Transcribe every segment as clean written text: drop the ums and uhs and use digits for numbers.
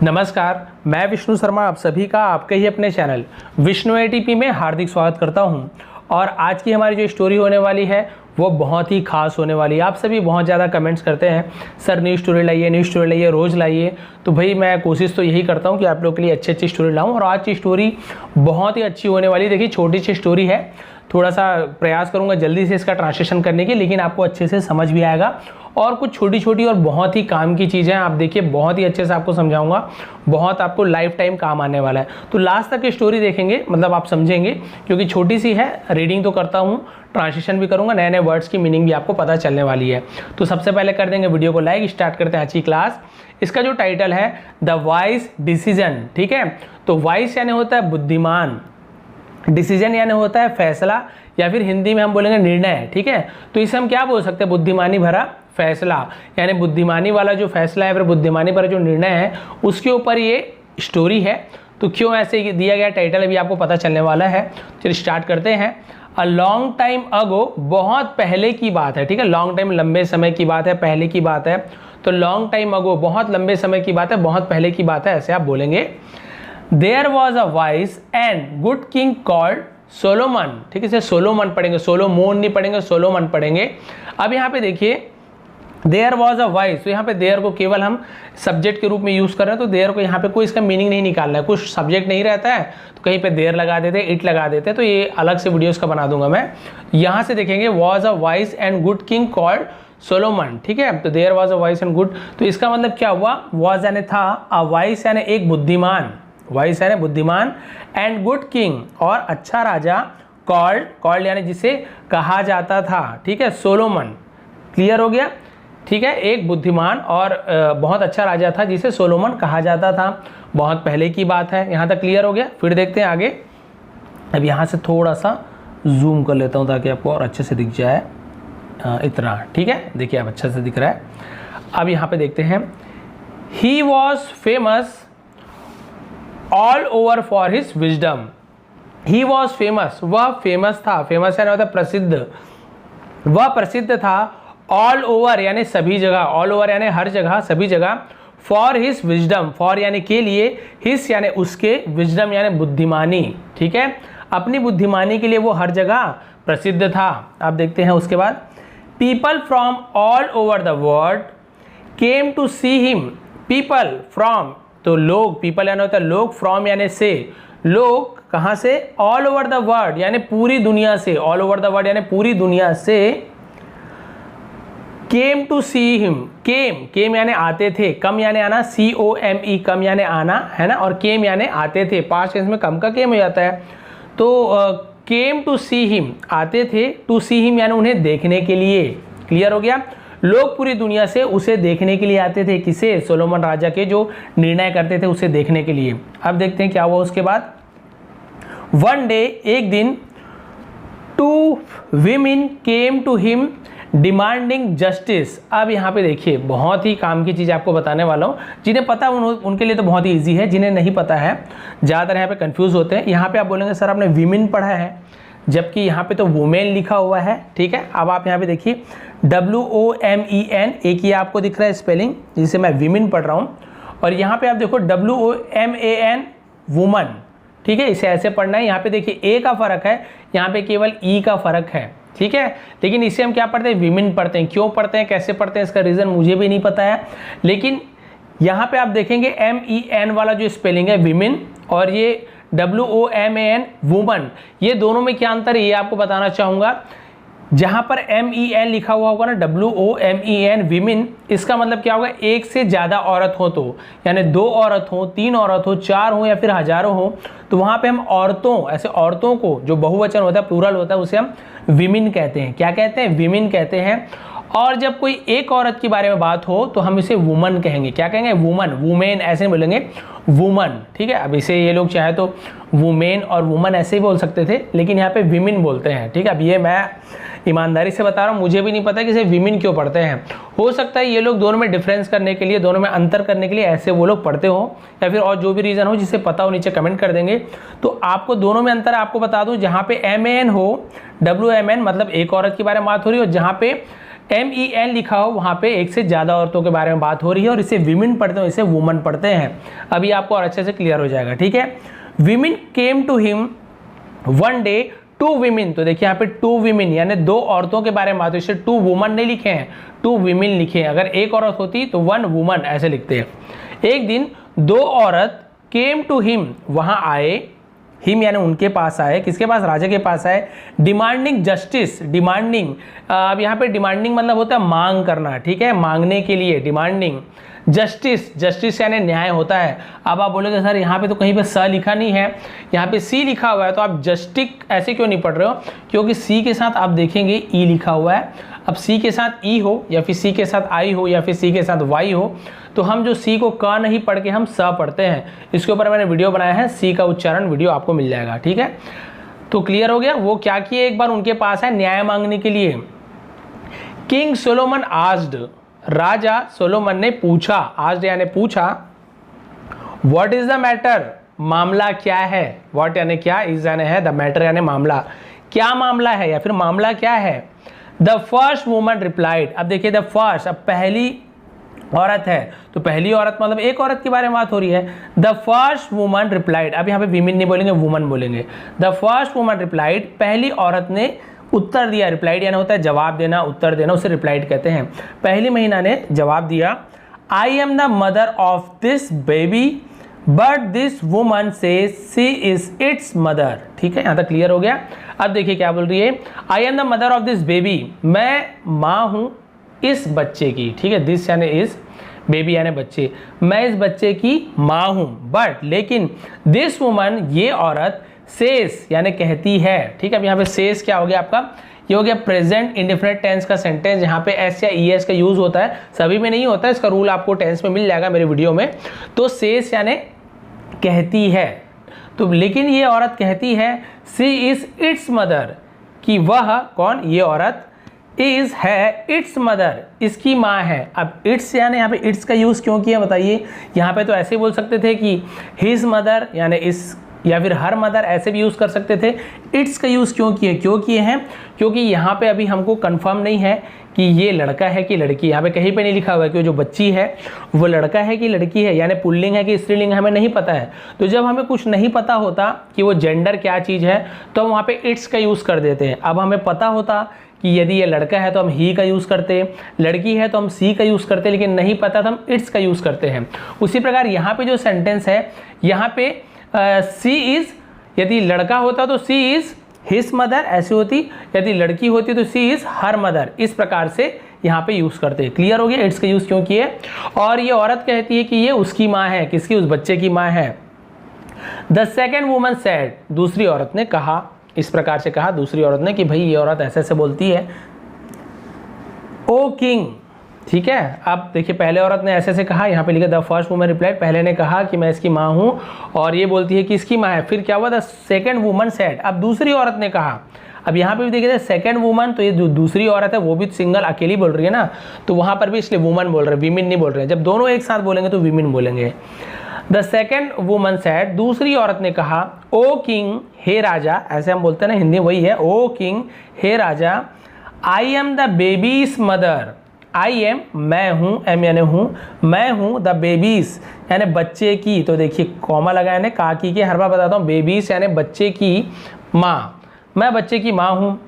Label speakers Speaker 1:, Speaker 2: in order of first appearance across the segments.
Speaker 1: नमस्कार, मैं विष्णु शर्मा आप सभी का आपके ही अपने चैनल विष्णु एटीपी में हार्दिक स्वागत करता हूं। और आज की हमारी जो स्टोरी होने वाली है वो बहुत ही खास होने वाली है। आप सभी बहुत ज़्यादा कमेंट्स करते हैं, सर न्यू स्टोरी लाइए, रोज़ लाइए। तो भाई मैं कोशिश तो यही करता हूं कि आप लोग के लिए अच्छी स्टोरी लाऊं। और आज की स्टोरी बहुत ही अच्छी होने वाली है। देखिए, छोटी सी स्टोरी है, थोड़ा सा प्रयास करूंगा जल्दी से इसका ट्रांसलेशन करने की, लेकिन आपको अच्छे से समझ भी आएगा। और कुछ छोटी छोटी और बहुत ही काम की चीज़ें आप देखिए, बहुत ही अच्छे से आपको समझाऊंगा, बहुत आपको लाइफ टाइम काम आने वाला है। तो लास्ट तक स्टोरी देखेंगे, मतलब आप समझेंगे, क्योंकि छोटी सी है। रीडिंग तो करता हूँ, ट्रांसलेशन भी करूंगा, नए नए वर्ड्स की मीनिंग भी आपको पता चलने वाली है। तो सबसे पहले कर देंगे वीडियो को लाइक, स्टार्ट करते हैं आज की क्लास। इसका जो टाइटल है द वाइज डिसीजन, ठीक है। तो वाइज यानी होता है बुद्धिमान, डिसीजन यानी होता है फैसला, या फिर हिंदी में हम बोलेंगे निर्णय, ठीक है। तो इसे हम क्या बोल सकते हैं, बुद्धिमानी भरा फैसला, यानी बुद्धिमानी वाला जो फैसला है, फिर बुद्धिमानी भरा जो निर्णय है, उसके ऊपर ये स्टोरी है। तो क्यों ऐसे दिया गया टाइटल अभी आपको पता चलने वाला है। चलिए स्टार्ट करते हैं। अ लॉन्ग टाइम अगो, बहुत पहले की बात है, ठीक है। लॉन्ग टाइम लंबे समय की बात है, पहले की बात है। तो लॉन्ग टाइम अगो बहुत लंबे समय की बात है, बहुत पहले की बात है, ऐसे आप बोलेंगे। There was a wise and good king called Solomon, ठीक है। इसे सोलोमन पढ़ेंगे, सोलोमोन नहीं पढ़ेंगे, सोलोमन पढ़ेंगे। अब यहाँ पे देखिए, देयर वॉज अ वाइज, तो यहाँ पे देयर को केवल हम सब्जेक्ट के रूप में यूज कर रहे हैं। तो देयर को यहाँ पे कोई इसका मीनिंग नहीं निकालना है, कुछ सब्जेक्ट नहीं रहता है तो कहीं पे देयर लगा देते, इट लगा देते। तो ये अलग से वीडियोस का बना दूंगा मैं। यहाँ से देखेंगे, was a wise and good king called Solomon, ठीक है। तो there was a wise and good, तो इसका मतलब क्या हुआ, वॉज यानी था, अ वाइज यानी एक बुद्धिमान, वाइस यानी बुद्धिमान, एंड गुड किंग और अच्छा राजा, कॉल्ड यानी जिसे कहा जाता था, ठीक है, सोलोमन। क्लियर हो गया, ठीक है। एक बुद्धिमान और बहुत अच्छा राजा था जिसे सोलोमन कहा जाता था, बहुत पहले की बात है। यहाँ तक क्लियर हो गया। फिर देखते हैं आगे। अब यहाँ से थोड़ा सा जूम कर लेता हूँ ताकि आपको और अच्छे से दिख जाए, इतना, ठीक है। देखिए अब अच्छा से दिख रहा है। अब यहाँ पे देखते हैं, he was famous all over for his wisdom. He was famous, वह फेमस था, फेमस यानी होता है प्रसिद्ध, वह प्रसिद्ध था, ऑल ओवर यानी सभी जगह, ऑल ओवर यानी हर जगह, सभी जगह, फॉर हिज विजडम, फॉर यानी के लिए, हिज यानी उसके, विजडम यानी बुद्धिमानी, ठीक है। अपनी बुद्धिमानी के लिए वो हर जगह प्रसिद्ध था। अब देखते हैं उसके बाद, people from all over the world came to see him. People from, तो लोग, पीपल यानी होता है लोग, फ्रॉम यानी से, लोग कहाँ से, ऑल ओवर द वर्ल्ड यानी पूरी दुनिया से, ऑल ओवर द वर्ल्ड यानी पूरी दुनिया से, केम टू सी हिम, केम यानी आते थे, कम यानी आना, COME कम यानी आना, है ना। और केम यानी आते थे, पास्ट टेंस में कम का केम हो जाता है। तो केम टू सी हिम आते थे, टू सी हिम यानी उन्हें देखने के लिए। क्लियर हो गया। लोग पूरी दुनिया से उसे देखने के लिए आते थे, किसे, सोलोमन राजा के जो निर्णय करते थे उसे देखने के लिए। अब देखते हैं क्या हुआ उसके बाद। वन डे, एक दिन, 2 women came to him demanding justice. अब यहाँ पे देखिए, बहुत ही काम की चीज़ आपको बताने वाला हूँ। जिन्हें पता उनके लिए तो बहुत ही ईजी है, जिन्हें नहीं पता है ज़्यादातर यहाँ पे कंफ्यूज होते हैं। यहाँ पे आप बोलेंगे सर आपने विमेन पढ़ा है, जबकि यहाँ पे तो वुमेन लिखा हुआ है, ठीक है। अब आप यहाँ पे देखिए, WOMEN, एक ही आपको दिख रहा है स्पेलिंग, जिसे मैं विमेन पढ़ रहा हूँ। और यहाँ पे आप देखो WOMAN, वुमन, ठीक है। इसे ऐसे पढ़ना है। यहाँ पे देखिए ए का फर्क है, यहाँ पे केवल ई का फर्क है, ठीक है। लेकिन इसे हम क्या पढ़ते हैं, विमेन पढ़ते हैं। क्यों पढ़ते हैं, कैसे पढ़ते हैं, इसका रीज़न मुझे भी नहीं पता है। लेकिन यहाँ पे आप देखेंगे MEN वाला जो स्पेलिंग है विमेन, और ये WOMAN वुमन, ये दोनों में क्या अंतर है ये आपको बताना चाहूँगा। जहाँ पर MEN लिखा हुआ होगा ना, WOMEN विमेन, इसका मतलब क्या होगा, एक से ज़्यादा औरत हो तो, यानी 2 औरत हो, 3 औरत हो, 4 हो या फिर हज़ारों हो, तो वहाँ पे हम औरतों, ऐसे औरतों को, जो बहुवचन होता है, प्लूरल होता है, उसे हम विमेन कहते हैं। क्या कहते हैं, विमेन कहते हैं। और जब कोई एक औरत के बारे में बात हो तो हम इसे वुमन कहेंगे। क्या कहेंगे, वुमन, वुमेन ऐसे नहीं बोलेंगे, वुमन, ठीक है। अब इसे ये लोग चाहे तो वुमेन और वुमन ऐसे ही बोल सकते थे, लेकिन यहाँ पे विमेन बोलते हैं, ठीक है। अब ये मैं ईमानदारी से बता रहा हूँ, मुझे भी नहीं पता कि इसे विमेन क्यों पढ़ते हैं। हो सकता है ये लोग दोनों में डिफरेंस करने के लिए, दोनों में अंतर करने के लिए ऐसे वो लोग पढ़ते हो, या फिर और जो भी रीज़न हो, जिसे पता हो नीचे कमेंट कर देंगे। तो आपको दोनों में अंतर आपको बता दूँ, जहाँ पे MAN हो, WMN मतलब एक औरत के बारे में बात हो रही है, और जहाँ पे MEN लिखा हो वहाँ पे एक से ज़्यादा औरतों के बारे में बात हो रही है और इसे विमेन पढ़ते हो, इसे वुमन पढ़ते हैं। अभी आपको और अच्छे से क्लियर हो जाएगा, ठीक है। Women came to him one day, two women, तो देखिए यहाँ पे टू विमेन यानी दो औरतों के बारे में बात है, इसे टू वुमन नहीं लिखे हैं, टू विमेन लिखे हैं। अगर एक औरत होती तो वन वुमन ऐसे लिखते हैं। एक दिन दो औरत केम टू हिम, वहाँ आए, हिम यानी उनके पास आए, किसके पास, राजा के पास आए, डिमांडिंग जस्टिस, डिमांडिंग, अब यहाँ पे डिमांडिंग मतलब होता है मांग करना, ठीक है, मांगने के लिए डिमांडिंग, जस्टिस, जस्टिस यानी न्याय होता है। अब आप बोलोगे सर यहाँ पे तो कहीं पे स लिखा नहीं है, यहाँ पे सी लिखा हुआ है, तो आप जस्टिक ऐसे क्यों नहीं पढ़ रहे हो, क्योंकि सी के साथ आप देखेंगे ई लिखा हुआ है। अब सी के साथ ई हो या फिर सी के साथ आई हो या फिर सी के साथ वाई हो, तो हम जो सी को क नहीं पढ़ के हम स पढ़ते हैं। इसके ऊपर मैंने वीडियो बनाया है, सी का उच्चारण वीडियो आपको मिल जाएगा, ठीक है। तो क्लियर हो गया। वो क्या किए, एक बार उनके पास है न्याय मांगने के लिए। किंग सोलोमन आस्ड, राजा सोलोमन ने पूछा, आस्ड यानी पूछा, व्हाट इज द मैटर, मामला क्या है, व्हाट यानी क्या, इज यानी है, द मैटर यानी मामला, क्या मामला है या फिर मामला क्या है। द फर्स्ट वुमन रिप्लाइड, अब देखिए द फर्स्ट, अब पहली औरत है तो पहली औरत मतलब एक औरत के बारे में बात हो रही है। द फर्स्ट वुमन रिप्लाइड, अब यहाँ पे विमेन नहीं बोलेंगे, वुमन बोलेंगे। द फर्स्ट वुमन रिप्लाइड, पहली औरत ने उत्तर दिया, रिप्लाइड यानी होता है जवाब देना, उत्तर देना, उसे रिप्लाइड कहते हैं। पहली महिला ने जवाब दिया, I am the mother of this baby but this woman says she is its mother, ठीक है, यहाँ तक क्लियर हो गया। अब देखिए क्या बोल रही है, आई am the mother of this baby, मैं माँ हूँ इस बच्चे की, ठीक है, दिस यानी इस, बेबी यानी बच्चे, मैं इस बच्चे की माँ हूँ, बट लेकिन दिस वुमन, ये औरत, सेज यानी कहती है, ठीक है। अब यहाँ पे सेज क्या हो गया आपका, ये हो गया प्रेजेंट इंडेफिनिट टेंस का सेंटेंस, यहाँ पे एस या ईएस का यूज होता है, सभी में नहीं होता है, इसका रूल आपको टेंस में मिल जाएगा मेरे वीडियो में। तो सेज यानी कहती है, तो लेकिन ये औरत कहती है, सी इज इट्स मदर, कि वह कौन, ये औरत, इज है इट्स मदर, इसकी माँ है। अब इट्स यानी यहाँ पे इट्स का यूज़ क्यों किया बताइए, यहाँ पे तो ऐसे बोल सकते थे कि हिज मदर यानी इस, या फिर हर मदर ऐसे भी यूज़ कर सकते थे। इट्स का यूज़ क्यों किए हैं, क्योंकि यहाँ पे अभी हमको कंफर्म नहीं है कि ये लड़का है कि लड़की, यहाँ पे कहीं पे नहीं लिखा हुआ है कि जो बच्ची है वो लड़का है कि लड़की है, यानी पुल्लिंग है कि स्त्रीलिंग है, हमें नहीं पता है। तो जब हमें कुछ नहीं पता होता कि वो जेंडर क्या चीज़ है, तो हम वहाँ पे इट्स का यूज़ कर देते हैं। अब हमें पता होता कि यदि ये लड़का है तो हम ही का यूज़ करते, लड़की है तो हम सी का यूज़ करते, लेकिन नहीं पता तो हम इट्स का यूज़ करते हैं। उसी प्रकार यहाँ पे जो सेंटेंस है, यहाँ पे सी इज़, यदि लड़का होता तो सी इज़ हिज मदर ऐसी होती, यदि लड़की होती तो सी इज़ हर मदर, इस प्रकार से यहाँ पे यूज़ करते हैं। क्लियर हो गया इट्स का यूज़ क्यों किए। और ये औरत कहती है कि ये उसकी माँ है, किसकी, उस बच्चे की माँ है। द सेकेंड वुमन सेड, दूसरी औरत ने कहा, इस प्रकार से कहा दूसरी औरत ने कि भाई ये औरत ऐसे ऐसे बोलती है, ओ किंग, ठीक है। अब देखिए पहले औरत ने ऐसे ऐसे कहा, यहाँ पे लिखा द फर्स्ट वुमन रिप्लाइड, पहले ने कहा कि मैं इसकी माँ हूँ और ये बोलती है कि इसकी माँ है। फिर क्या हुआ, द सेकेंड वुमन सेड, अब दूसरी औरत ने कहा। अब यहाँ पे भी देखिए सेकेंड वुमन, तो ये दूसरी औरत है वो भी सिंगल अकेली बोल रही है ना, तो वहाँ पर भी इसलिए वुमन बोल रहे हैं, वीमेन नहीं बोल रहे हैं। जब दोनों एक साथ बोलेंगे तो वीमेन बोलेंगे। द सेकेंड वुमन सेड, दूसरी औरत ने कहा, ओ किंग, हे राजा, ऐसे हम बोलते हैं ना हिंदी वही है, ओ किंग, हे राजा, I am the baby's mother, I am मैं हूँ, एम यानी हूँ, मैं हूँ, द बेबीज यानी बच्चे की, तो देखिए कॉमा लगा यानी काकी के, हर बार बताता हूँ, बेबीज यानी बच्चे की माँ, मैं बच्चे की माँ हूँ।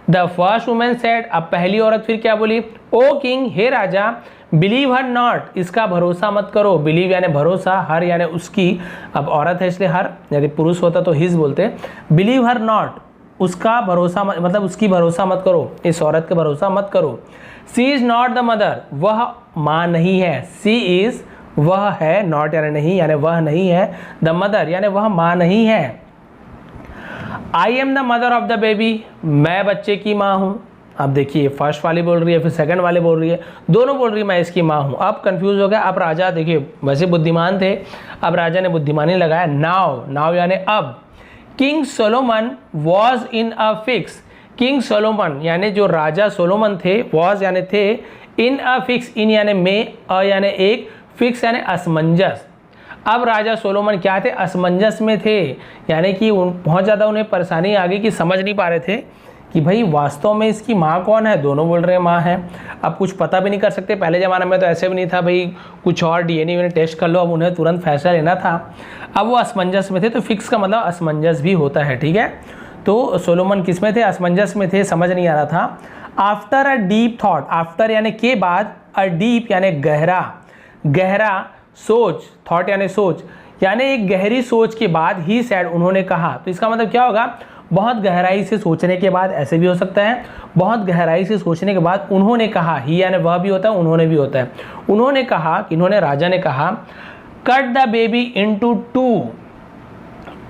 Speaker 1: द फर्स्ट वुमेन सेड, अब पहली औरत फिर क्या बोली, ओ किंग, हे राजा, बिलीव हर नॉट, इसका भरोसा मत करो, बिलीव यानी भरोसा, हर यानी उसकी, अब औरत है इसलिए हर, यदि पुरुष होता तो हिज बोलते, बिलीव हर नॉट, उसका भरोसा मतलब उसकी भरोसा मत करो, इस औरत का भरोसा मत करो। सी इज नॉट द मदर, वह माँ नहीं है, सी इज वह है, नॉट यानी नहीं यानी वह नहीं है, द मदर यानी वह माँ नहीं है। आई am the mother of the baby, मैं बच्चे की माँ हूँ। अब देखिए फर्स्ट वाली बोल रही है फिर सेकंड वाली बोल रही है, दोनों बोल रही है मैं इसकी माँ हूँ। अब कंफ्यूज हो गया। अब राजा देखिए वैसे बुद्धिमान थे, अब राजा ने बुद्धिमानी लगाया, नाउ, नाउ यानी अब। King Solomon was in a fix, king Solomon यानी जो राजा सोलोमन थे, वॉज यानी थे, इन अ फिक्स, इन यानी में, अ यानी एक, फिक्स यानी असमंजस। अब राजा सोलोमन क्या थे, असमंजस में थे, यानी कि बहुत ज़्यादा उन्हें परेशानी आ गई कि समझ नहीं पा रहे थे कि भाई वास्तव में इसकी माँ कौन है। दोनों बोल रहे हैं माँ है। अब कुछ पता भी नहीं कर सकते, पहले ज़माने में तो ऐसे भी नहीं था भाई कुछ और DNA टेस्ट कर लो, अब उन्हें तुरंत फैसला लेना था। अब वो असमंजस में थे, तो फिक्स का मतलब असमंजस भी होता है, ठीक है। तो सोलोमन किस में थे, असमंजस में थे, समझ नहीं आ रहा था। After a deep thought, after यानी के बाद, अ डीप यानी गहरा, गहरा सोच, थॉट यानी सोच, यानी एक गहरी सोच के बाद ही सैड उन्होंने कहा। तो इसका मतलब क्या होगा, बहुत गहराई से सोचने के बाद, ऐसे भी हो सकता है, बहुत गहराई से सोचने के बाद उन्होंने कहा, ही यानी वह भी होता है, उन्होंने भी होता है। उन्होंने कहा कि इन्होंने, राजा ने कहा, cut the baby into 2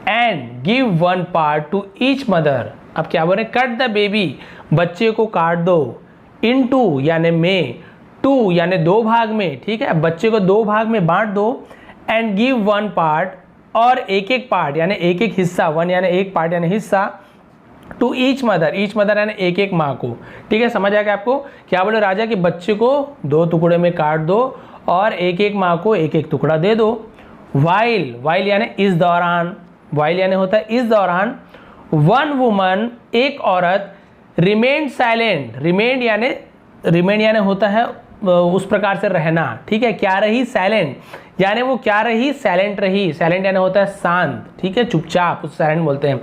Speaker 1: and give 1 part two each mother. अब क्या बोल रहे हैं, कट द बेबी, बच्चे को काट दो, इनटू यानी में, 2 यानी 2 भाग में, ठीक है, बच्चे को 2 भाग में बांट दो, एंड गिव 1 पार्ट, और एक एक पार्ट यानी एक एक हिस्सा, 1 यानी एक पार्ट यानी हिस्सा, to each mother, each mother यानी एक एक माँ को, ठीक है। समझ आ गया आपको। क्या बोले राजा कि बच्चे को 2 टुकड़े में काट दो और एक एक माँ को एक एक टुकड़ा दे दो। वाइल, वाइल यानी इस दौरान, वाइल यानी होता है इस दौरान, 1 वुमन एक औरत, रिमेन साइलेंट, रिमेन यानी होता है उस प्रकार से रहना, ठीक है। क्या रही, साइलेंट यानी वो क्या रही, साइलेंट रही, साइलेंट यानी होता है शांत, ठीक है, चुपचाप, उस साइलेंट बोलते हैं।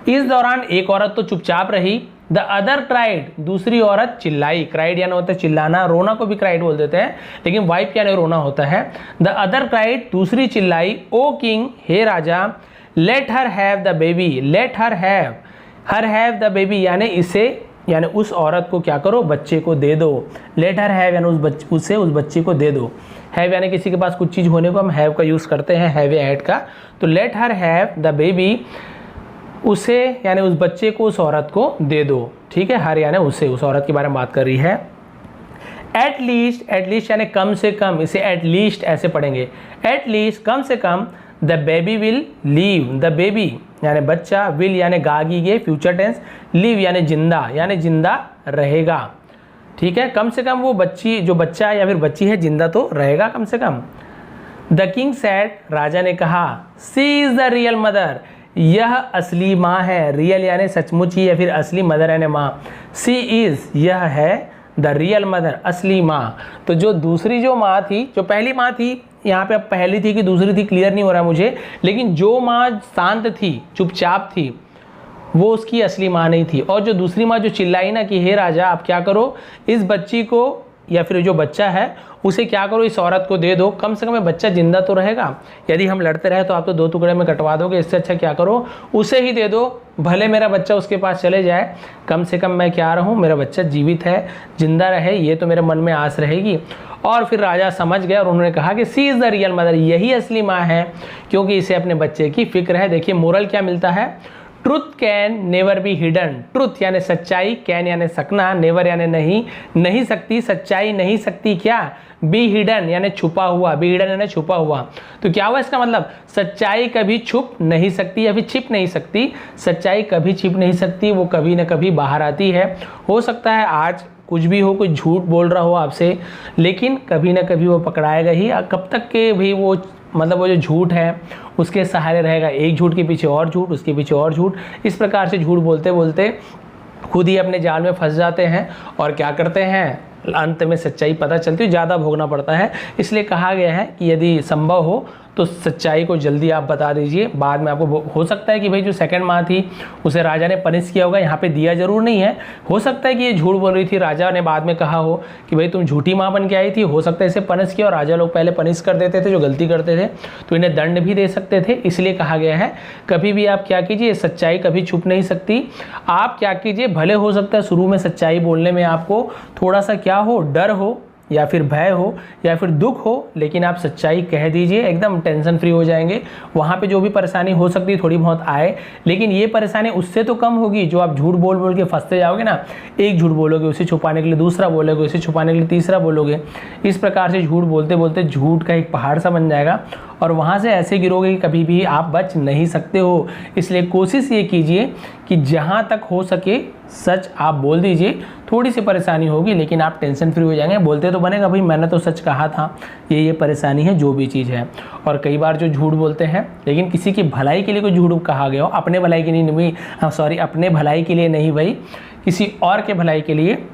Speaker 1: इस दौरान एक औरत तो चुपचाप रही, द अदर क्राइड, दूसरी औरत चिल्लाई, क्राइड यानी होता है चिल्लाना, रोना को भी क्राइड बोल देते हैं, लेकिन वाइफ यानी रोना होता है। द अदर क्राइड, दूसरी चिल्लाई, ओ किंग, हे राजा, let her have the baby, let her have the baby यानी इसे, यानी उस औरत को क्या करो, बच्चे को दे दो। लेट हर हैव यानी उस बच्चे को दे दो। हैव यानी किसी के पास कुछ चीज़ होने को हम हैव का यूज़ करते हैं, हैव या हैड का। तो late her have the baby, उसे यानी उस बच्चे को उस औरत को दे दो, ठीक है। हर यानी उसे, उस औरत के बारे में बात कर रही है। एट लीस्ट यानी कम से कम, इसे एट लीस्ट ऐसे पढ़ेंगे, एट लीस्ट कम से कम, the baby will leave, the baby यानी बच्चा, विल यानी गागीगे फ्यूचर टेंस, लीव यानी जिंदा रहेगा, ठीक है। कम से कम वो बच्ची, जो बच्चा है या फिर बच्ची है, जिंदा तो रहेगा कम से कम। द किंग सैड, राजा ने कहा, सी इज द रियल मदर, यह असली माँ है, रियल यानी सचमुच ही या फिर असली, मदर यानी माँ, सी इज यह है, द रियल मदर असली माँ। तो जो दूसरी जो माँ थी, जो पहली माँ थी, यहाँ पे अब पहली थी कि दूसरी थी क्लियर नहीं हो रहा मुझे, लेकिन जो माँ शांत थी, चुपचाप थी, वो उसकी असली माँ नहीं थी। और जो दूसरी माँ जो चिल्लाई ना कि हे राजा आप क्या करो, इस बच्ची को या फिर जो बच्चा है उसे क्या करो, इस औरत को दे दो, कम से कम बच्चा जिंदा तो रहेगा। यदि हम लड़ते रहे तो आप तो 2 टुकड़े में कटवा दोगे, इससे अच्छा क्या करो, उसे ही दे दो, भले मेरा बच्चा उसके पास चले जाए, कम से कम मैं क्या रहूँ, मेरा बच्चा जीवित है, जिंदा रहे, ये तो मेरे मन में आस रहेगी। और फिर राजा समझ गया और उन्होंने कहा कि सी इज़ द रियल मदर, यही असली माँ है, क्योंकि इसे अपने बच्चे की फिक्र है। देखिए मोरल क्या मिलता है, truth can never be hidden, truth यानी सच्चाई, कैन यानी सकना, नेवर यानी नहीं सकती, सच्चाई नहीं सकती क्या, बी हिडन यानी छुपा हुआ, बी हिडन यानी छुपा हुआ। तो क्या हुआ इसका मतलब, सच्चाई कभी छुप नहीं सकती या फिर छिप नहीं सकती, सच्चाई कभी छिप नहीं सकती, वो कभी ना कभी बाहर आती है। हो सकता है आज कुछ भी हो, कोई झूठ बोल रहा हो आपसे, लेकिन कभी ना कभी वो पकड़ाएगा ही। कब तक के भी वो मतलब वो जो झूठ है उसके सहारे रहेगा, एक झूठ के पीछे और झूठ, उसके पीछे और झूठ, इस प्रकार से झूठ बोलते बोलते खुद ही अपने जाल में फंस जाते हैं और क्या करते हैं, अंत में सच्चाई पता चलती है, ज़्यादा भोगना पड़ता है। इसलिए कहा गया है कि यदि संभव हो तो सच्चाई को जल्दी आप बता दीजिए, बाद में आपको हो सकता है कि भाई जो सेकंड माँ थी उसे राजा ने पनिश किया होगा, यहाँ पे दिया जरूर नहीं है, हो सकता है कि ये झूठ बोल रही थी, राजा ने बाद में कहा हो कि भाई तुम झूठी माँ बन के आई थी, हो सकता है इसे पनिश किया, और राजा लोग पहले पनिश कर देते थे जो गलती करते थे, तो इन्हें दंड भी दे सकते थे। इसलिए कहा गया है कभी भी आप क्या कीजिए, सच्चाई कभी छुप नहीं सकती। आप क्या कीजिए, भले हो सकता है शुरू में सच्चाई बोलने में आपको थोड़ा सा क्या हो, डर हो या फिर भय हो या फिर दुख हो, लेकिन आप सच्चाई कह दीजिए, एकदम टेंशन फ्री हो जाएंगे। वहाँ पे जो भी परेशानी हो सकती है थोड़ी बहुत आए, लेकिन ये परेशानी उससे तो कम होगी जो आप झूठ बोल बोल के फंसते जाओगे ना, एक झूठ बोलोगे उसे छुपाने के लिए दूसरा बोलोगे, उसे छुपाने के लिए तीसरा बोलोगे, इस प्रकार से झूठ बोलते बोलते झूठ का एक पहाड़ सा बन जाएगा और वहाँ से ऐसे गिरोगे कि कभी भी आप बच नहीं सकते हो। इसलिए कोशिश ये कीजिए कि जहाँ तक हो सके सच आप बोल दीजिए। थोड़ी सी परेशानी होगी लेकिन आप टेंशन फ्री हो जाएंगे। बोलते तो बनेगा भाई मैंने तो सच कहा था, ये परेशानी है जो भी चीज़ है। और कई बार जो झूठ बोलते हैं लेकिन किसी की भलाई के लिए कोई झूठ कहा गया हो, अपने भलाई के लिए नहीं, सॉरी अपने भलाई के लिए नहीं भाई, किसी और के भलाई के लिए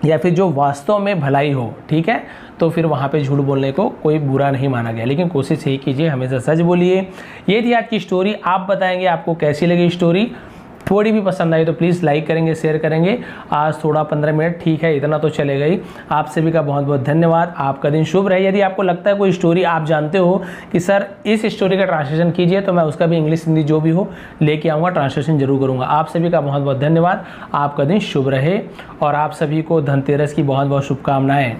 Speaker 1: या फिर जो वास्तव में भलाई हो, ठीक है, तो फिर वहाँ पे झूठ बोलने को कोई बुरा नहीं माना गया। लेकिन कोशिश यही कीजिए हमेशा सच बोलिए। ये थी आज की स्टोरी। आप बताएंगे आपको कैसी लगी स्टोरी। थोड़ी भी पसंद आई तो प्लीज़ लाइक करेंगे, शेयर करेंगे। आज थोड़ा 15 मिनट ठीक है, इतना तो चलेगा ही। आप सभी का बहुत बहुत धन्यवाद। आपका दिन शुभ रहे। यदि आपको लगता है कोई स्टोरी आप जानते हो कि सर इस स्टोरी का ट्रांसलेशन कीजिए, तो मैं उसका भी इंग्लिश हिंदी जो भी हो लेके आऊँगा, ट्रांसलेशन जरूर करूँगा। आप सभी का बहुत बहुत धन्यवाद। आपका दिन शुभ रहे और आप सभी को धनतेरस की बहुत बहुत शुभकामनाएँ।